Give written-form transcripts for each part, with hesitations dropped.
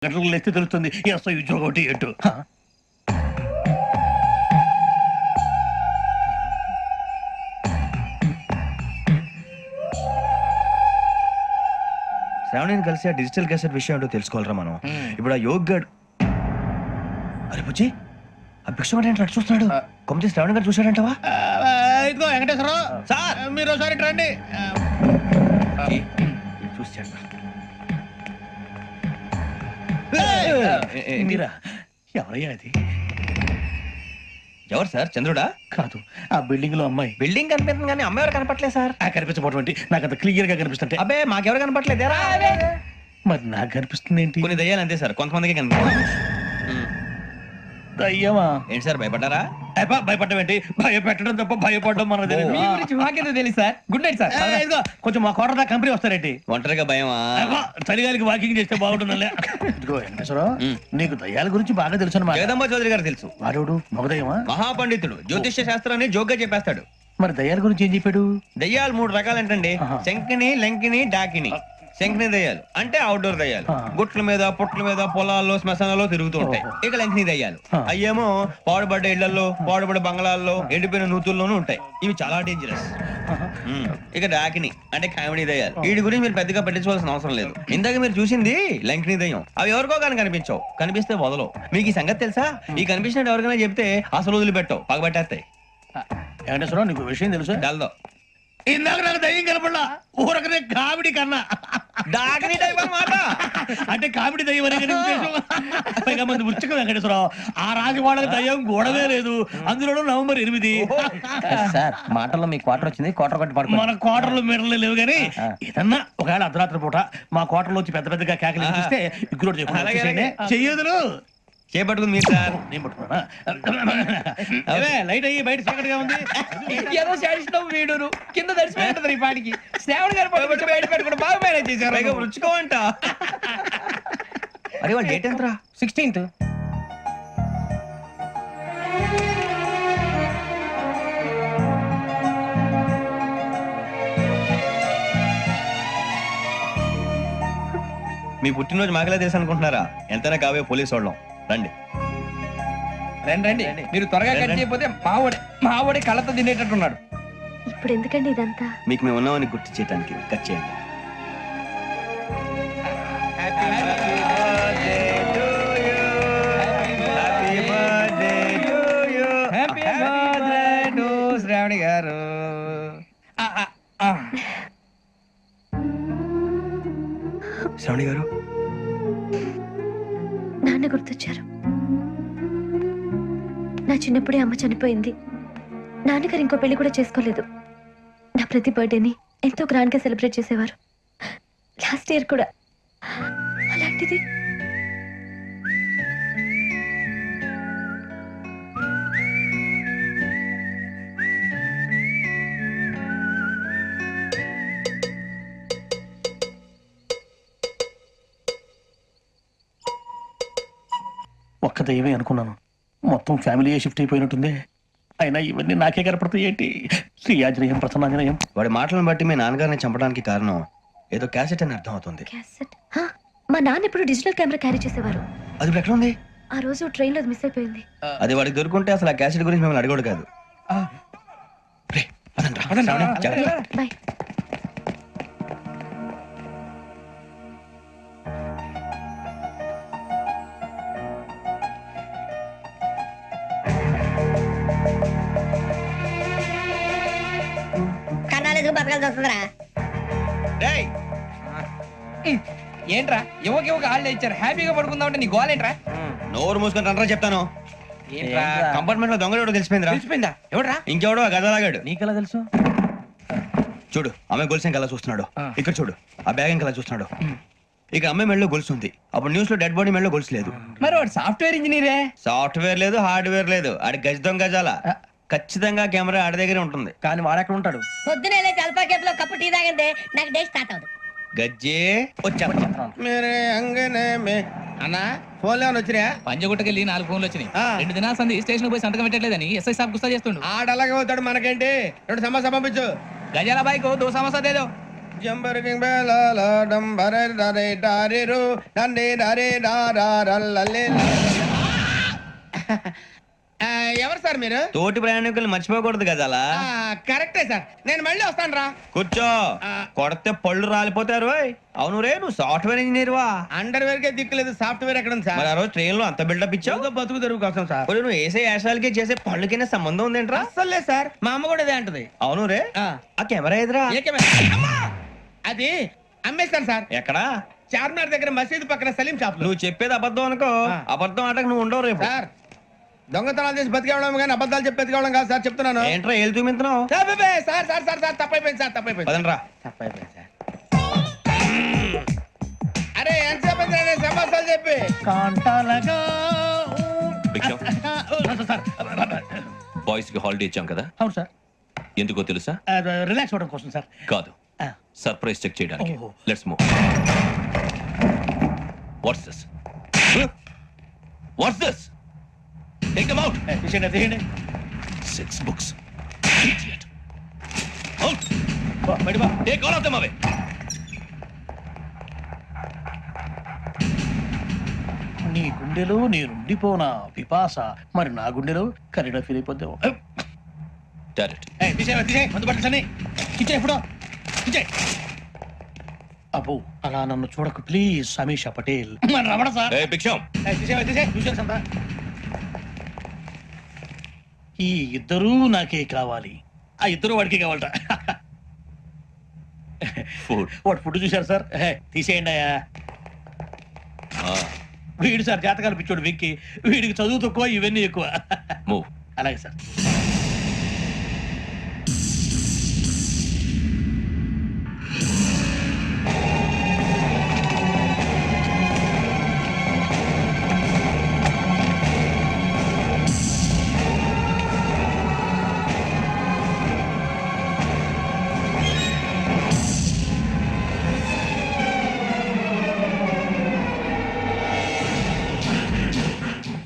గంటలకు లేస్తే తెలుస్తుంది ఎస్ఐ ఉద్యోగం ఒకటి ఎటు. శ్రావణిని కలిసి ఆ డిజిటల్ క్యాసెట్ విషయం ఏంటో తెలుసుకోవాలరా మనం. ఇప్పుడు ఆ యోగ్ గడ్ అరే బుజ్జి ఆ భిక్షం అంటే అటు చూస్తున్నాడు. కొమ్మతి శ్రావణి గారు చూశాడంటవా? ఇదిగో వెంకటేశ్వరరావు సార్, మీరు ఒకసారి ఇటు రండి. చూశాడు. మీరా? ఎవరయ్యా అది? ఎవరు సార్? చంద్రుడా? కాదు, ఆ బిల్డింగ్ లో అమ్మాయి. బిల్డింగ్ కనిపిస్తుంది కానీ అమ్మాయి ఎవరు కనపట్లేదు సార్. కనిపించబోటువంటి నాకు అంత క్లియర్ గా కనిపిస్తుంటే. అబ్బే మాకెవరు కనపట్లేదు. మరి నాకు కనిపిస్తుంది ఏంటి? కొన్ని దయ్యాలు అంతే సార్, కొంతమందికి కనిపిస్తుంది. అయ్యమా ఏంటి సార్ భయపడ్డారా? భయపడడం ఏంటి? భయపెట్టడం తప్ప భయపడడం మనకు తెలియదు. మీ గురించి మాకేదో తెలుసు సార్. Good night sir. ఇదిగో కొంచెం మా కోట దాకా కంపెనీ వస్తారేంటి? ఒంటరిగా భయమా? చలిగాలికి వాకింగ్ చేస్తే బాగుంటుందిలే. ఇదిగో వెంకటేశ్వరరావు, నీకు దయ్యాల గురించి బాగా తెలుసు అన్నమాట. జగదంబ చౌదరి గారు తెలుసు. వాడోడు మగదయ్యమా? మహాపండితుడు, జ్యోతిష్య శాస్త్రాన్ని జోగ్గా చెప్పేస్తాడు. మరి దయ్యాల గురించి ఏం చెప్పాడు? దయ్యాలు 3 రకాలంటండి. శంకిని, లంకిని, డాకిని. శంకిని దయ్యాలు అంటే అవుట్డోర్ దయ్యాలు, గుట్ల మీద పుట్ల మీద పొలాల్లో శ్మశానాల్లో తిరుగుతూ ఉంటాయి. ఇక లంకిని దయ్యాలు అయ్యేమో పాడుబడ్డ ఇళ్లలో, పాడుబడ్డ బంగ్లాల్లో, ఎండిపోయిన నూతుల్లోనూ ఉంటాయి. ఇవి చాలా డేంజరస్. ఇక డాకిని అంటే కామెడీ దయ్యాలు. వీటి గురించి మీరు పెద్దగా పట్టించుకోవాల్సిన అవసరం లేదు. ఇందాక మీరు చూసింది లంకిని దయ్యం. అవి ఎవరికో కానీ కనిపించవు, కనిపిస్తే వదలవు. మీకు ఈ సంగతి తెలుసా? ఈ కనిపించినట్టు ఎవరికైనా చెప్తే అసలు వదిలిపెట్టవు, పగబట్టేస్తాయి. వెంకటేశ్వరరావు, నీకు విషయం తెలుసు? డల్దో ఇందాక నాకు దయ్యం కనపడలా, ఊరకనే కామెడీ కన్నా. డాకిని టైప్ అన్నమాట. అంటే కామెడీ దయ్యం అనే కదా ఉద్దేశం. పైగా మంది ఉచ్చక వెంకటేశ్వరరావు, ఆ రాజు వాళ్ళకి దయ్యం గొడవే లేదు. అందులోనూ నవంబర్ 8. సార్ మాటల్లో మీ క్వార్టర్ వచ్చింది, క్వార్టర్ కొట్టి పడుకో. మన క్వార్టర్లు మీటర్లు లేవు కానీ ఏదన్నా ఒకవేళ అర్ధరాత్రి పూట మా క్వార్టర్లో వచ్చి పెద్ద పెద్దగా కేకలు చూస్తే ఇగ్గురు చెయ్యదులు చేపట్టుకుంది మీరు సార్. నేను పట్టుకున్నా. లైట్ అయ్యి బయట చీకటిగా ఉంది. ఏదో శాడిస్తాం వీడును కింద దర్శనం ఈ పాటికి. శ్రావణ్ గారు పట్టుబట్టి బయట పెట్టుకుంటే బాగా మేనేజ్ చేశారు. రుచుకోవంట. అరే వాళ్ళు డేట్ ఎంతరా? 16th. మీ పుట్టినరోజు మాకలే తెలుసు అనుకుంటున్నారా? ఎంతైనా కావే పోలీసు వాళ్ళం. రండి రండి రండి. మీరు త్వరగా కట్ చేయకపోతే మావోడే కళ్ళతో తినేటట్టున్నాడు. ఇప్పుడు ఎందుకండి ఇదంతా? మీకు మేము ఉన్నామని గుర్తు చేయడానికి కట్ చేయండి. హ్యాపీ బర్త్డే టు శ్రావణి గారు. శ్రావణి గారు, నాన్న గుర్తొచ్చారు. నా చిన్నప్పుడే అమ్మ చనిపోయింది. నాన్నగారు ఇంకో పెళ్లి కూడా చేసుకోలేదు. నా ప్రతి బర్త్డేని ఎంతో గ్రాండ్ గా సెలబ్రేట్ చేసేవారు. లాస్ట్ ఇయర్ కూడా. అలాంటిది ఒక్క దయ్యమే అనుకున్నాను, మొత్తం ఫ్యామిలీ షిఫ్ట్ అయిపోయినట్టుంది. అయినా ఇవన్నీ నాకే కనపడతాయి ఏంటి? శ్రీ ఆంజనేయం ప్రసన్నాంజనేయం. వాడి మాటలను బట్టి మీ నాన్నగారిని చంపడానికి కారణం ఏదో క్యాసెట్ అని అర్థం అవుతుంది. క్యాసెట్. మా నాన్న ఎప్పుడు డిజిటల్ కెమెరా క్యారీ చేసేవారు. అది ఇప్పుడు ఎక్కడ ఉంది? ఆ రోజు ట్రైన్ లో మిస్ అయిపోయింది. అది వాడికి దొరుకుంటే అసలు ఆ క్యాసెట్ గురించి మిమ్మల్ని అడగడు కాదు. రే, పదండ్రా. శ్రావణి, జాగ్రత్త. బాయ్. రేయ్, ఏంట్రా యువకి హాలిడే ఇచ్చారు, హ్యాపీగా పడుకుందామంటే నీ గోల్ ఏంట్రా? నోరు మూసుకొని రండ్రా చెప్తాను. ఏంట్రా కంపార్ట్మెంట్ లో దొంగలు ఎవడో తెలిసిపోయిందిరా. తెలిసిపోయిందా? ఎవడ్రా? ఇంకెవడో ఆ గదలాగాడు. నీకెలా తెలుసు? చూడు, అమ్మాయి గొలుసు ఇంకలా చూస్తున్నాడు. ఇక్కడ చూడు, ఆ బ్యాగ్ ఇంకలా చూస్తున్నాడు. ఇక అమ్మాయి మెడలో గొలుసు ఉంది. అప్పుడు న్యూస్ లో డెడ్ బాడీ మెడలో గొలుసు లేదు. మరి వాడు సాఫ్ట్వేర్ ఇంజనీరే. సాఫ్ట్వేర్ లేదు, హార్డ్వేర్ లేదు. ఆడి గజ దొంగ గజాల. ఖచ్చితంగా కెమెరా ఆడి దగ్గరే ఉంటుంది. కానీ వాడెక్కడ ఉంటాడు? పొద్దునే లేచి అల్పా కేఫ్ లో కప్పు టీ తాగిందే నాకు డే స్టార్ట్ అవుతుంది. గజ్జే వచ్చా. అన్నా ఫోన్ లో వచ్చినా పంజగుట్టకెళ్ళి 4 ఫోన్లు వచ్చినాయి. 2 దినాల సంది స్టేషన్ పోయి సంతకం పెట్టలేదని ఎస్ఐ సాబ్ గుస్తా చేస్తుండు. ఆడలాగే పోతాడు, మనకేంటి? 2 సమస్య పంపించు. గజాల బైక్ 2 సమస్య దేదో. జంబరకింగ్ బేలాల డంబరే డరే డారిరు డండే డరే డారారల్లలే. ఎవరు సార్ మీరు? తోటి ప్రయాణికులు మర్చిపోకూడదు కదా అలా. కరెక్టే సార్, నేను మళ్ళీ వస్తాను రా. కూర్చో, కొడితే పళ్ళు రాలిపోతారు. ఓయ్. అవును రే, నువ్వు సాఫ్ట్వేర్ ఇంజనీర్ వా? అండర్వేర్ కే దిక్కులేదు, సాఫ్ట్వేర్ ఎక్కడ ఉంది సార్? మరి ఆ రోజు ట్రైన్ లో అంత బిల్డప్ ఇచ్చావు. ఏదో బతుకు తెరువు కోసం సార్. ఒరేయ్, నువ్వు వేసే యాశాలకి చేసే పళ్ళకైనా సంబంధం ఉందేంట్రా? అస్సలు లేదు సార్, మా అమ్మ కూడా ఇదే అంటది. అవును రే, ఆ. ఆ కెమెరా ఎదురా? ఏ కెమెరా? అమ్మా! అది అమ్మేస్తాను సార్. ఎక్కడా? చార్మినార్ దగ్గర మసీదు పక్కన సలీం షాప్ లో. నువ్వు చెప్పేది అబద్ధం అనుకో. ఆ. అబద్ధం ఆటకు నువ్వు ఉండవు రేపు. సార్, దొంగతనాలు చేసి బతికేవడం కానీ అబద్ధాలు చెప్పి బతికేవడం కాదు సార్, చెప్తున్నాను. ఏంట్రా ఏళ్ళు చూపించినావు? సార్ అబ్బే, సార్ సార్ సార్ సార్ తప్పైపోయింది సార్, తప్పైపోయింది. పదండ్రా. తప్పైపోయింది సార్. అరే ఎంతసేపు అయింది సమాసాలు చెప్పి? కాంటాలగా భిక్షం, బాయ్స్ కి హాలిడే ఇచ్చాం కదా, అవును సార్, ఎందుకో తెలుసా? రిలాక్స్ అవ్వడం కోసం సార్. కాదు, సర్ప్రైజ్ చెక్ చేయడానికి. ఓహో. Let's move. What's this? What's this? Take them out. తీసేయండి, తీయండి. 6 books. Idiot. Out. బయట బా. Take all of them away. నీ గుండెలో నేనుండిపోనా పిపాస, మరి నా గుండెలో కరీడా ఫీల్ అయిపోద్దాం. Direct. అబ్బో, అలా నన్ను చూడకు please Sameesha Patel. Ramana sir. Hey, భిక్షం. ఈ ఇద్దరూ నాకే కావాలి, ఆ ఇద్దరు వాడికి కావాలట. Food. వాడు ఫుడ్ చూశారు సార్. తీసేయండి అయ్యా. వీడు సార్ జాతకాలు పిచ్చోడు వెక్కి, వీడికి చదువు తక్కువ ఇవన్నీ ఎక్కువ. Move. అలాగే సార్.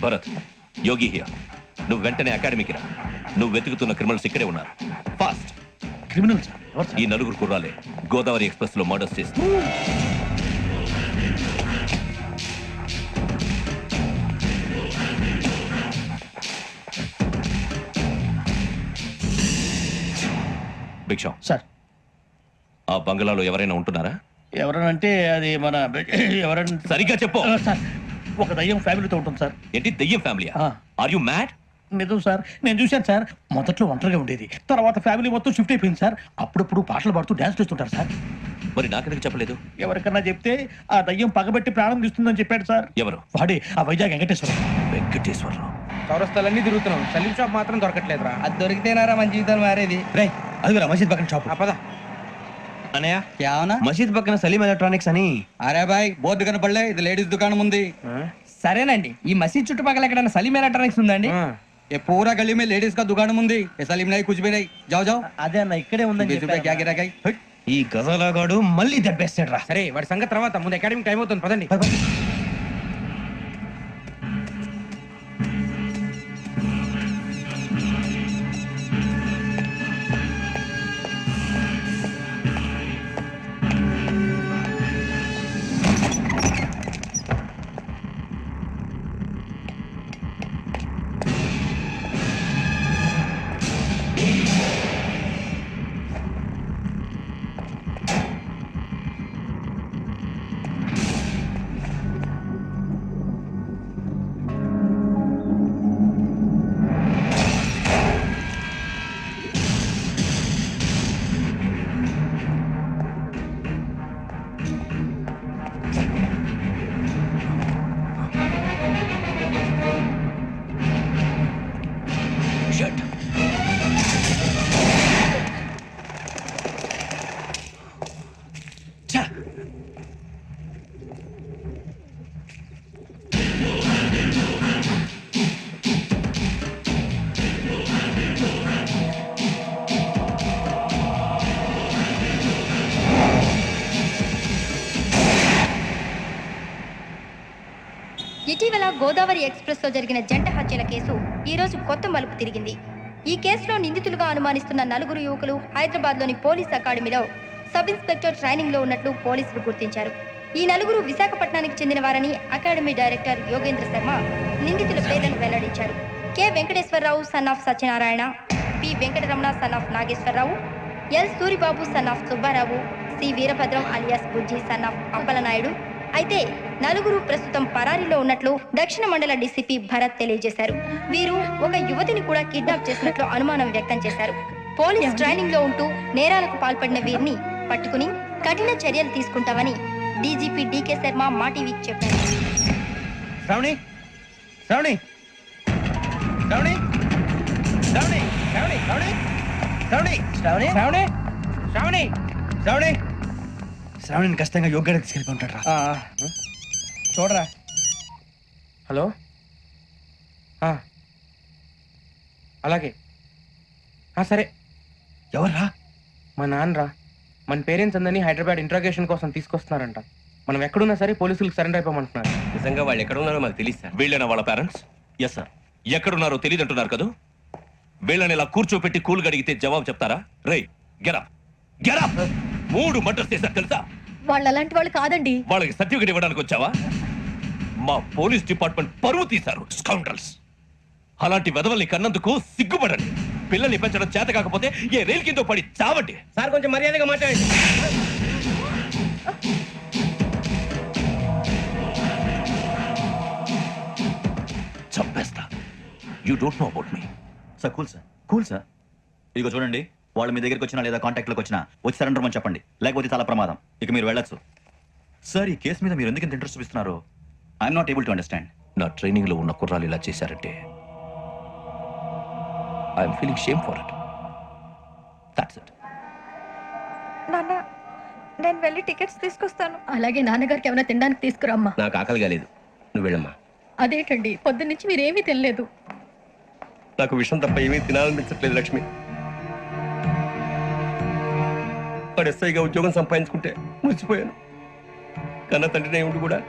Bharat, Yogi here. నువ్వు వెంటనే అకాడమీకి రా. నువ్వు వెతుకుతున్న క్రిమినల్స్ ఇక్కడే ఉన్నారు. ఫాస్ట్. Criminal sir? ఎవరు ఈ సార్? నలుగురు కుర్రాలే గోదావరి ఎక్స్ప్రెస్ లో మర్డర్స్ చేసి. భిక్షం, సార్, ఆ బంగ్లాలో ఎవరైనా ఉంటున్నారా? ఎవరనంటే అది మన ఎవరంటే సరిగ్గా చెప్పు. సార్, ఒక దయ్యం ఫ్యామిలీతో ఉంటుంది సార్. ఏంటి దెయ్యం ఫ్యామిలీ? ఆ. Are you mad? నిజం సార్, నేను చూశాను సార్. మొదట్లో ఒంటరిగా ఉండేది, తర్వాత ఫ్యామిలీ మొత్తం షిఫ్ట్ అయిపోయింది సార్. అప్పుడప్పుడు పాటలు పాడుతూ డాన్స్ చేస్తుంటారు సార్. మరి నాకెందుకు చెప్పలేదు? ఎవరికన్నా చెప్తే ఆ దయ్యం పగబెట్టి ప్రాణం తీస్తుందని చెప్పాడు సార్. ఎవరు? వాడే, ఆ వైజాగ్ వెంకటేశ్వరం. వెంకటేశ్వరరావు. చౌరస్తాలన్నీ తిరుగుతున్నాం, సలీం షాప్ మాత్రం దొరకట్లేదురా. అది దొరికితేనారా మన జీవితాలు మారేది. రేయ్, అదిగురా మసీద్ పక్కన షాప్. పద. అనయ్య, क्या होना? మసీద్ పక్కన సలీం ఎలక్ట్రానిక్స్ అని. అరే బాయ్, బోర్డు కనపడలే, ఇది లేడీస్ దుకాణం ఉంది. సరేనండి, ఈ మసీద్ చుట్టుపక్కల ఎక్కడైనా సలీం ఎలక్ట్రానిక్స్ ఉందండి? ये पूरा गली में लेडीज का दुकान मुंदी, ये सलीम नहीं कुछ भी नहीं. जाओ जाओ. అదే అన్న, ఇక్కడే 20 रुपए क्या गिरा गई? ఈ గజాలగాడు మళ్ళీ దెబ్బేస్తాడు రా. సరే, వాడి సంగతి తర్వాత, ముందు అకాడమిక్ టైం అవుతుంది, పదండి. ఇటీవల గోదావరి ఎక్స్ప్రెస్ లో జరిగిన జంట హత్యల కేసు ఈ రోజు కొత్త మలుపు తిరిగింది. ఈ కేసులో నిందితులుగా అనుమానిస్తున్న నలుగురు యువకులు హైదరాబాద్ లోని పోలీస్ అకాడమీలో సబ్ ఇన్స్పెక్టర్ ట్రైనింగ్ లో ఉన్నట్లు పోలీసులు గుర్తించారు. ఈ నలుగురు విశాఖపట్నానికి చెందిన వారని అకాడమీ డైరెక్టర్ యోగేంద్ర శర్మ నిందితుల పేర్లను వెల్లడించారు. K Venkateswararao son of Satyanarayana, P Venkataramana son of Nageswararao, L Suribabu son of Subbarao, C Veerabhadram alias Bujji son of Appalanaidu. అయితే నలుగురు ప్రస్తుతం పరారీలో ఉన్నట్లు దక్షిణ మండల డీసీపీ భరత్ తెలియజేశారు. వీరు ఒక యువతిని కూడా కిడ్నాప్ చేసినట్లు అనుమానం వ్యక్తం చేశారు. పోలీస్ ట్రైనింగ్ లో ఉంటూ నేరాలకు పాల్పడిన వీరిని పట్టుకుని కఠిన చర్యలు తీసుకుంటామని డీజీపీ డీకే శర్మ మా టీవీకి చెప్పారు. శ్రావణి శ్రావణి శ్రావణి శ్రావణి శ్రావణి శ్రావణి శ్రావణి శ్రావణి శ్రావణి శ్రావణి శ్రావణి శ్రావణిని ఖచ్చితంగా యోగ్యంగా తీసుకెళ్ళి ఉంటాడు రా. చూడరా. హలో ఆ, అలాగే సరే. ఎవర్రా? మా నాన్నరా. మన పేరెంట్స్ అందరినీ హైదరాబాద్ ఇంట్రాగేషన్ కోసం తీసుకొస్తున్నారంట. మనం ఎక్కడున్నా సరే పోలీసులకు సరెండర్ అయిపోమంటున్నారు. నిజంగా వాళ్ళు ఎక్కడ ఉన్నారో మాకు తెలియదు సార్. వీళ్ళైనా వాళ్ళ పేరెంట్స్? Yes sir. ఎక్కడున్నారో తెలియదు అంటున్నారు కదా. వీళ్ళని ఇలా కూర్చోపెట్టి కూల్ గడిగితే జవాబు చెప్తారా? రేయ్ గెటప్ గెటప్. 3 మర్డర్స్ చేశారు తెలుసా? వాళ్ళు అలాంటి వాళ్ళు కాదండి. వాళ్ళకి సర్టిఫికేట్ ఇవ్వడానికి వచ్చావా? మా పోలీస్ డిపార్ట్మెంట్ పరువు తీశారు స్కౌండ్రల్స్. అలాంటి వెధవల్ని కన్నందుకు సిగ్గుపడండి. పిల్లల్ని పెంచడం చేత కాకపోతే ఏ రైలు కింద పడి చావండి. సార్ కొంచెం మర్యాదగా మాట్లాడండి. చంపేస్తా. You don't know about me. Sir cool sir. ఇదిగో చూడండి, వాళ్ళు మీ దగ్గరికి వచ్చినా లేదా కాంటాక్ట్లోకి వచ్చినా వచ్చి సరెండర్ అని చెప్పండి, లేకపోతే చాలా ప్రమాదం. ఇక మీరు వెళ్ళొచ్చు. సార్, ఈ కేసు మీద మీరు ఎందుకు ఇంత ఇంట్రెస్ట్ చూపిస్తున్నారు? I'm not able to understand. నా ట్రైనింగ్ లో ఉన్న కుర్రాలు ఇలా చేశారంటే I'm feeling shame for it. That's it. నాన్న, నేను వెళ్ళి టికెట్స్ తీసుకొస్తాను. అలాగే నాన్నగారికి ఏమైనా తినడానికి తీసుకురమ్మా. నాకు ఆకలి కాలేదు, నువ్వు వెళ్ళమ్మా. అదేంటండి, పొద్దున్నుంచి మీరేమీ తినలేదు. నాకు విషయం తప్ప ఏమీ తినాలనిపించట్లేదు లక్ష్మి. వాడు ఎస్ఐగా ఉద్యోగం సంపాదించుకుంటే మురిసిపోయాను. కన్న తండ్రినే ఉండి కూడా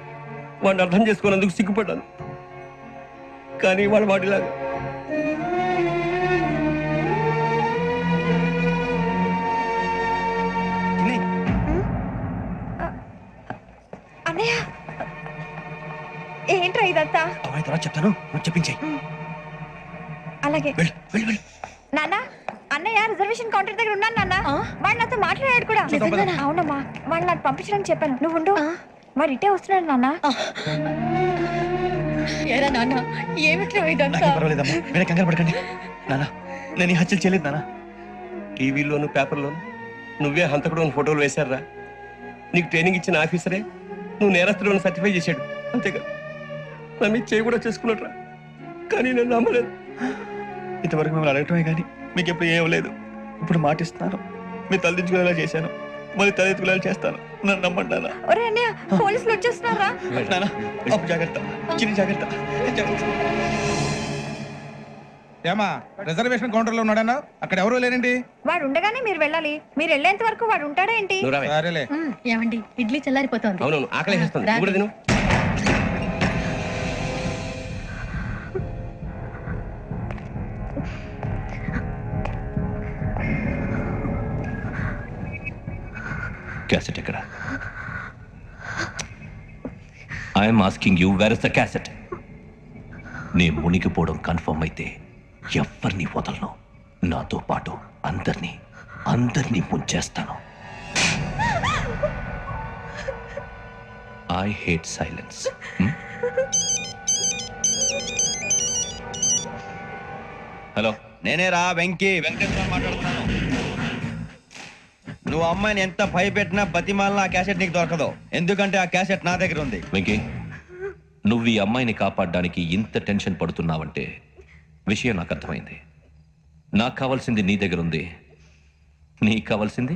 వాడిని అర్థం చేసుకున్నందుకు సిగ్గుపడ్డాను. కానీ వాడు వాడిలాగా అన్నయ్య, ఏంట్రా ఇదంతా? అవన్నీ తర్వాత చెప్తాను, నువ్వు చెప్పించేయి. అలాగే. వెళ్ళు. నాన్న, అన్నయ్య రిజర్వేషన్ కౌంటర్ దగ్గర ఉన్నాను నాన్న. వాడు నాతో మాట్లాడాడు కూడా. అవునమ్మా, వాడు నాకు పంపించడానికి చెప్పాను. నువ్వు ఉండు, వాడు ఇటే వస్తున్నాడు నాన్న. ఏరా నాన్న, ఏమిట్రా ఇదంతా? పర్వాలేదమ్మా, వేరే కంగారు పడకండి. నాన్న, నేను ఈ హత్యలు చేయలేదు నాన్న. టీవీలోను పేపర్లోను నువ్వే హంతకుడు అని ఫోటోలు వేశారా? నీకు ట్రైనింగ్ ఇచ్చిన ఆఫీసరే నువ్వు నేరస్తులను సర్టిఫై చేశాడు, అంతేగా. నా మీద చేయి కూడా చేసుకున్నట్రా, కానీ నేను నమ్మలేదు. ఇంతవరకు మిమ్మల్ని అడగటమే కానీ మీకు ఎప్పుడు ఏం లేదు. ఇప్పుడు మాటిస్తున్నాను, మీరు తలదించుకునేలా చేశాను, మళ్ళీ తలెత్తుకునేలా చేస్తాను. నన్ను నమ్మండి నాన్న. ఒరే అన్నయ్య, పోలీసులు వచ్చేస్తున్నారా? నాన్న, అప్పు జాగ్రత్త, చిన్న జాగ్రత్త. ఏమా రిజర్వేషన్ కౌంటర్ లో ఉన్నాడన్నా? అక్కడ ఎవరూ లేనండి. వాడు ఉండగానే మీరు వెళ్ళాలి. మీరు వెళ్ళేంత వరకు వాడు ఉంటాడా ఏంటి? సరేలే. ఏమండి, ఇడ్లీ చల్లారిపోతుంది. అవును, ఆకలేస్తుంది. ఇప్పుడు తిను. క్యాసెట్ ఎక్కడ? I'm asking you, where is the cassette? నీ మునిగిపోవడం కన్ఫర్మ్ అయితే ఎవ్వరిని వదలను. నాతో పాటు అందరినీ ముంచేస్తాను. I hate silence. హలో, నేనేరా వెంకీ, వెంకటేశ్వర మాట్లాడుతున్నాను. నువ్వు అమ్మాయిని ఎంత భయపెట్టినా బతిమాలినా ఆ క్యాసెట్ నీకు దొరకదు. ఎందుకంటే ఆ క్యాసెట్ నా దగ్గర ఉంది. వెంకీ, నువ్వు ఈ అమ్మాయిని కాపాడడానికి ఇంత టెన్షన్ పడుతున్నావంటే విషయం నాకు అర్థమైంది. నాకు కావాల్సింది నీ దగ్గర ఉంది, నీకు కావాల్సింది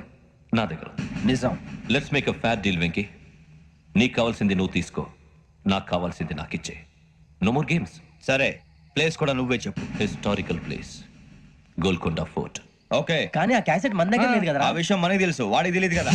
నా దగ్గర ఉంది. నిజం. Let's make a fair deal Venky. నీకు కావాల్సింది నువ్వు తీసుకో, నాకు కావాల్సింది నాకు ఇచ్చే. No more games. సరే, ప్లేస్ కూడా నువ్వే చెప్పు. Historical place, Golconda fort. Okay, కానీ ఆ క్యాసెట్ మన దగ్గర లేదు కదా. ఆ విషయం మనకి తెలుసు, వాడికి తెలియదు కదా.